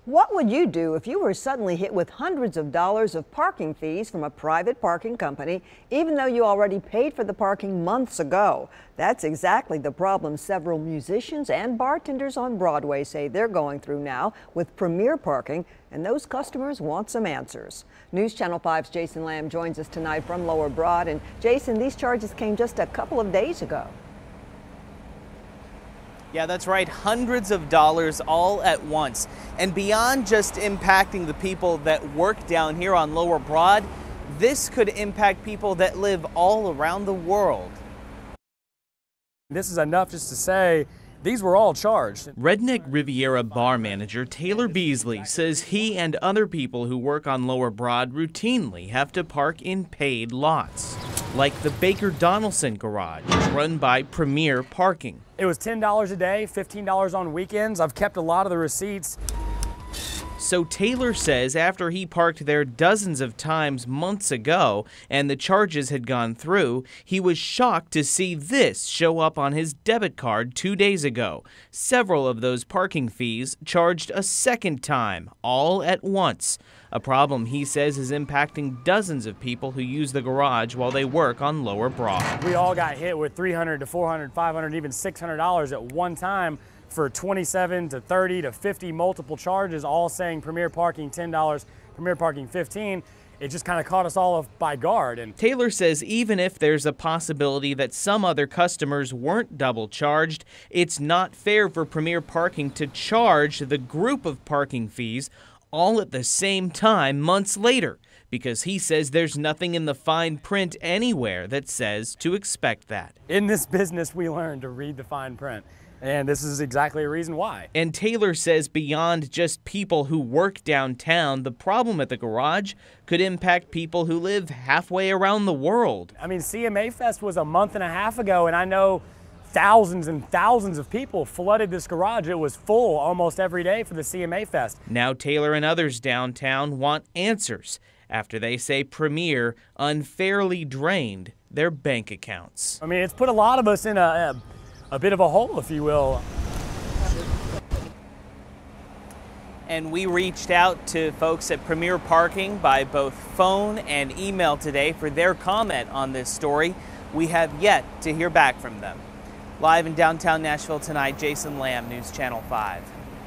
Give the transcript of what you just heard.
What would you do if you were suddenly hit with hundreds of dollars of parking fees from a private parking company, even though you already paid for the parking months ago? That's exactly the problem several musicians and bartenders on Broadway say they're going through now with Premier Parking, and those customers want some answers. News Channel 5's Jason Lamb joins us tonight from Lower Broad. And Jason, these charges came just a couple of days ago. Yeah, that's right. Hundreds of dollars all at once. And beyond just impacting the people that work down here on Lower Broad, this could impact people that live all around the world. This is enough just to say these were all charged. Redneck Riviera bar manager Taylor Beasley says he and other people who work on Lower Broad routinely have to park in paid lots, like the Baker Donelson garage, run by Premier Parking. It was $10 a day, $15 on weekends. I've kept a lot of the receipts. So Taylor says after he parked there dozens of times months ago and the charges had gone through, he was shocked to see this show up on his debit card 2 days ago. Several of those parking fees charged a second time, all at once. A problem he says is impacting dozens of people who use the garage while they work on Lower Broad. We all got hit with $300 to $400, $500, even $600 at one time for 27 to 30 to 50 multiple charges, all saying Premier Parking $10, Premier Parking $15. It just kind of caught us all by guard. And Taylor says even if there's a possibility that some other customers weren't double charged, it's not fair for Premier Parking to charge the group of parking fees all at the same time months later, because he says there's nothing in the fine print anywhere that says to expect that. In this business, we learn to read the fine print. And this is exactly a reason why. And Taylor says beyond just people who work downtown, the problem at the garage could impact people who live halfway around the world. I mean, CMA Fest was a month and a half ago, and I know thousands and thousands of people flooded this garage. It was full almost every day for the CMA Fest. Now Taylor and others downtown want answers after they say Premier unfairly drained their bank accounts. I mean, it's put a lot of us in a bit of a hole, if you will. And we reached out to folks at Premier Parking by both phone and email today for their comment on this story. We have yet to hear back from them. Live in downtown Nashville tonight, Jason Lamb, News Channel 5.